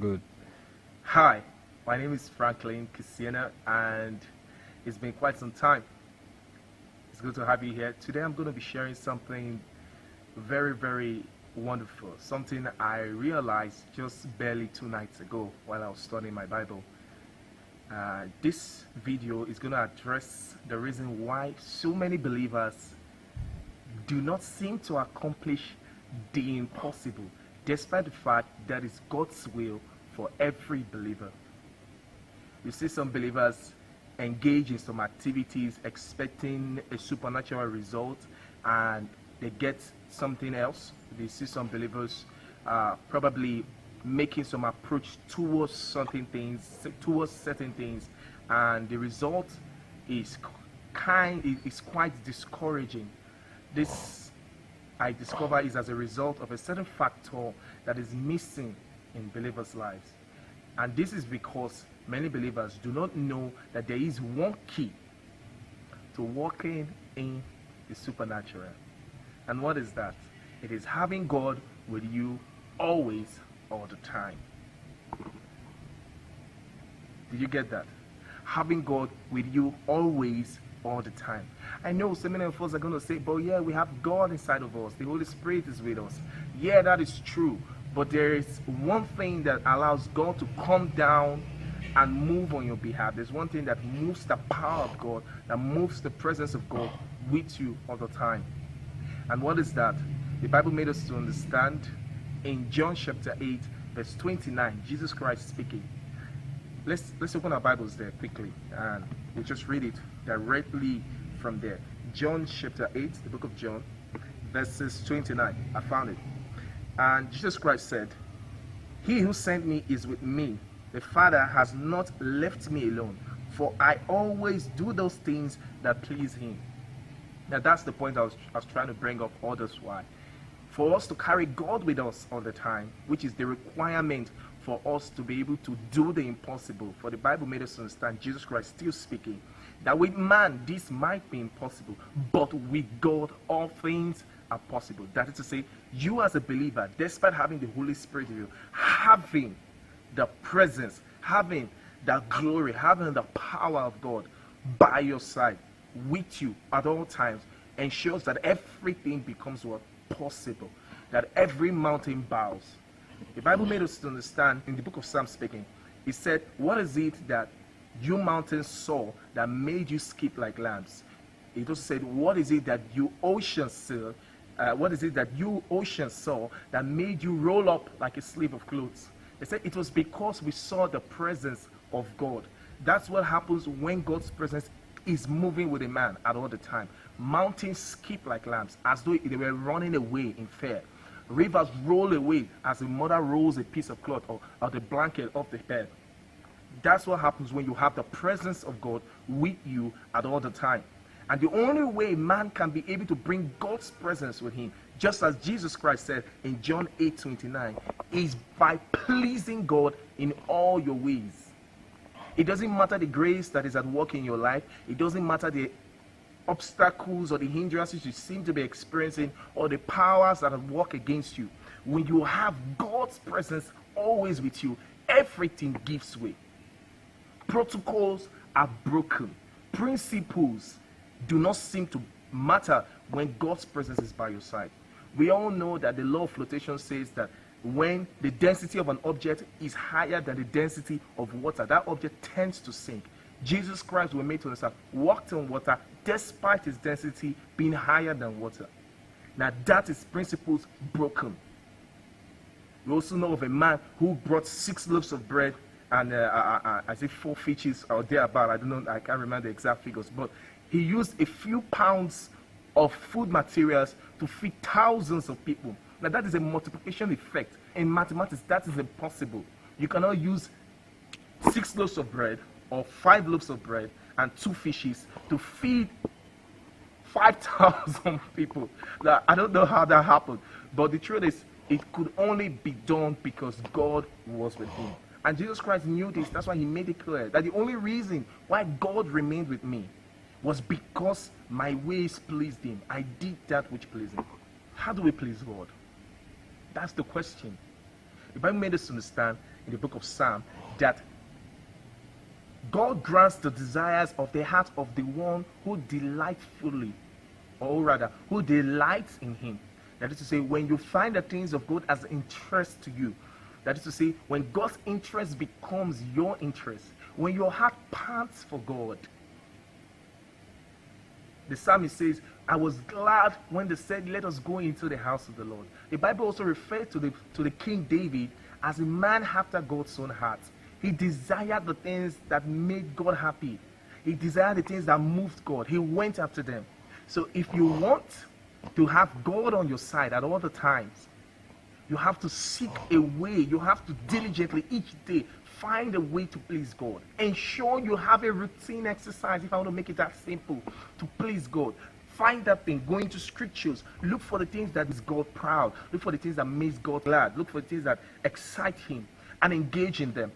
Good. Hi, my name is Franklin Kisiena, and it's been quite some time. It's good to have you here. Today I'm going to be sharing something very, very wonderful, something I realized just barely 2 nights ago while I was studying my Bible. This video is going to address the reason why so many believers do not seem to accomplish the impossible, despite the fact that it's God's will for every believer. You see some believers engage in some activities expecting a supernatural result, and they get something else. They see some believers probably making some approach towards certain things, and the result is quite discouraging. This, I discover, is as a result of a certain factor that is missing in believers' lives. And this is because many believers do not know that there is one key to walking in the supernatural. And what is that? It is having God with you always, all the time. Did you get that? Having God with you always, all the time. I know so many of us are going to say, but yeah, we have God inside of us. The Holy Spirit is with us. Yeah, that is true. But there is one thing that allows God to come down and move on your behalf. There's one thing that moves the power of God, that moves the presence of God with you all the time. And what is that? The Bible made us to understand in John chapter 8, verse 29, Jesus Christ speaking. Let's open our Bibles there quickly, and we'll just read it directly from there. John chapter 8, the book of John, verses 29. I found it. And Jesus Christ said, "He who sent me is with me. The Father has not left me alone, for I always do those things that please him." Now that's the point I was trying to bring up all this while. For us to carry God with us all the time, which is the requirement for us to be able to do the impossible. For the Bible made us understand, Jesus Christ still speaking, that with man this might be impossible, but with God all things are possible. That is to say, you as a believer, despite having the Holy Spirit in you, having the presence, having the glory, having the power of God by your side, with you at all times, ensures that everything becomes what? Possible. That every mountain bows. The Bible made us to understand in the book of Psalms speaking, it said, "What is it that you mountains saw that made you skip like lambs?" It also said, "What is it that you oceans saw? What is it that you oceans saw that made you roll up like a sleeve of clothes?" They said it was because we saw the presence of God. That's what happens when God's presence is moving with a man at all the time. Mountains skip like lambs, as though they were running away in fear. Rivers roll away as a mother rolls a piece of cloth or the blanket off the bed. That's what happens when you have the presence of God with you at all the time. And the only way man can be able to bring God's presence with him, just as Jesus Christ said in John 8:29, is by pleasing God in all your ways. It doesn't matter the grace that is at work in your life. It doesn't matter the obstacles or the hindrances you seem to be experiencing or the powers that work against you. When you have God's presence always with you, everything gives way. Protocols are broken. Principles do not seem to matter when God's presence is by your side. We all know that the law of flotation says that when the density of an object is higher than the density of water, that object tends to sink. Jesus Christ, we made to understand, walked on water despite his density being higher than water. Now that is principles broken. We also know of a man who brought 6 loaves of bread and I say 4 fishes or thereabout. I don't know, I can't remember the exact figures, but he used a few pounds of food materials to feed thousands of people. Now that is a multiplication effect. In mathematics, that is impossible. You cannot use 6 loaves of bread or 5 loaves of bread and 2 fishes to feed 5,000 people. Now, I don't know how that happened, but the truth is, it could only be done because God was with him. And Jesus Christ knew this. That's why he made it clear that the only reason why God remained with me was because my ways pleased him. I did that which pleased him. How do we please God? That's the question. The Bible made us understand in the book of Psalm that God grants the desires of the heart of the one who delightfully, or rather, who delights in him. That is to say, when you find the things of God as interest to you, that is to say, when God's interest becomes your interest, when your heart pants for God. The psalmist says, I was glad when they said, let us go into the house of the Lord. The Bible also refers to the King David as a man after God's own heart. He desired the things that made God happy. He desired the things that moved God. He went after them. So if you want to have God on your side at all the times, you have to seek a way. You have to diligently each day find a way to please God. Ensure you have a routine exercise, if I want to make it that simple, to please God. Find that thing. Go into scriptures. Look for the things that is God proud. Look for the things that makes God glad. Look for the things that excite him and engage in them.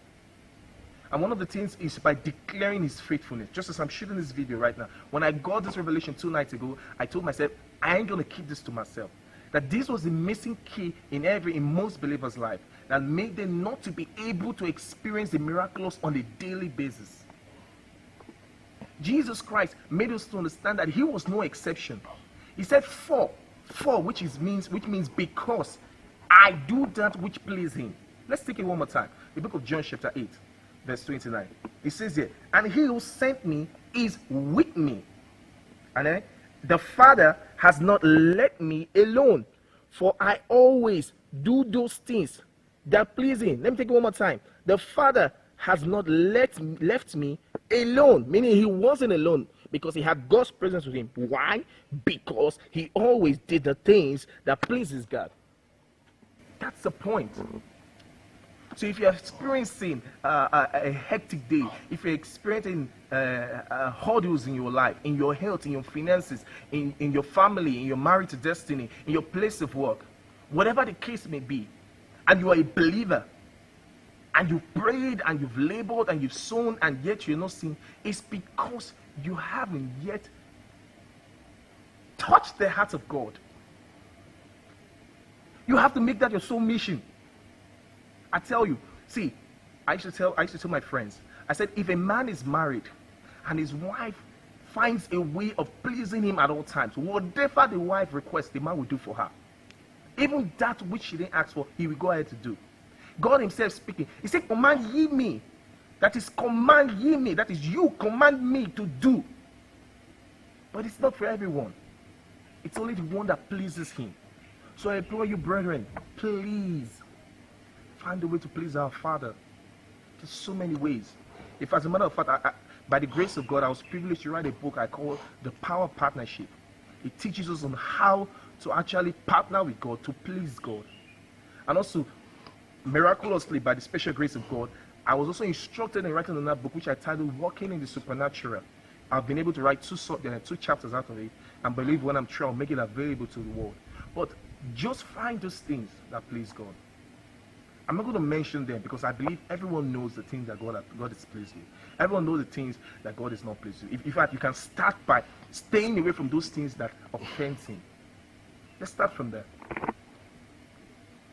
And one of the things is by declaring his faithfulness. Just as I'm shooting this video right now, when I got this revelation 2 nights ago, I told myself, I ain't going to keep this to myself. That this was the missing key in most believers' life that made them not to be able to experience the miraculous on a daily basis. Jesus Christ made us to understand that he was no exception. He said for which means because I do that which please him. Let's take it one more time. The book of John chapter 8. Verse 29. It says here, and he who sent me is with me. And then, the Father has not let me alone, for I always do those things that please him. Let me take it one more time. The Father has not left me alone, meaning he wasn't alone because he had God's presence with him. Why? Because he always did the things that pleases God. That's the point. So if you're experiencing a hectic day, if you're experiencing hurdles in your life, in your health, in your finances, in your family, in your marriage to destiny, in your place of work, whatever the case may be, and you are a believer, and you've prayed, and you've labored, and you've sown, and yet you're not seeing, it's because you haven't yet touched the heart of God. You have to make that your sole mission. I tell you, see, I used to tell my friends, I said, if a man is married and his wife finds a way of pleasing him at all times, whatever the wife requests, the man will do for her. Even that which she didn't ask for, he will go ahead to do. God himself speaking, he said, command ye me. That is, command ye me. That is, you command me to do. But it's not for everyone. It's only the one that pleases him. So I implore you, brethren, please find a way to please our Father. There's so many ways. If, as a matter of fact, by the grace of God, I was privileged to write a book I call The Power of Partnership. It teaches us on how to actually partner with God to please God. And also, miraculously, by the special grace of God, I was also instructed in writing on that book, which I titled Walking in the Supernatural. I've been able to write two chapters out of it, and believe when I'm through, I'll make it available to the world. But just find those things that please God. I'm not going to mention them because I believe everyone knows the things that God is pleased with. Everyone knows the things that God is not pleased with. In fact, you can start by staying away from those things that offend him. Let's start from there.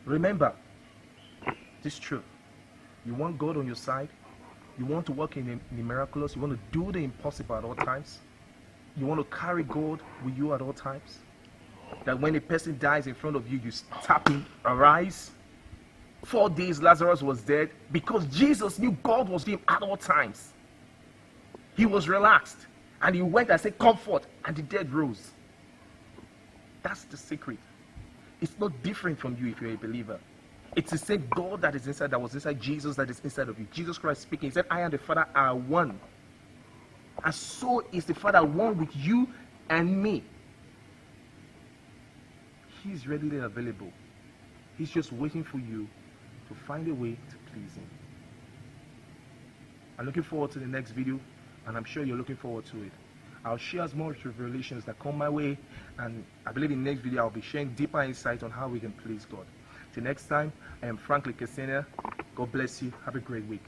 Remember this truth. You want God on your side. You want to work in the miraculous. You want to do the impossible at all times. You want to carry God with you at all times. That when a person dies in front of you, you tap him, arise. 4 days Lazarus was dead because Jesus knew God was with him at all times. He was relaxed and he went and said, comfort, and the dead rose. That's the secret. It's not different from you if you're a believer. It's the same God that is inside, that was inside Jesus, that is inside of you. Jesus Christ speaking, he said, I and the Father are one. And so is the Father one with you and me. He's readily available. He's just waiting for you to find a way to please him. I'm looking forward to the next video, and I'm sure you're looking forward to it. I'll share as much revelations that come my way, and I believe in the next video I'll be sharing deeper insight on how we can please God. Till next time, I am Franklin Kesenia. God bless you. Have a great week.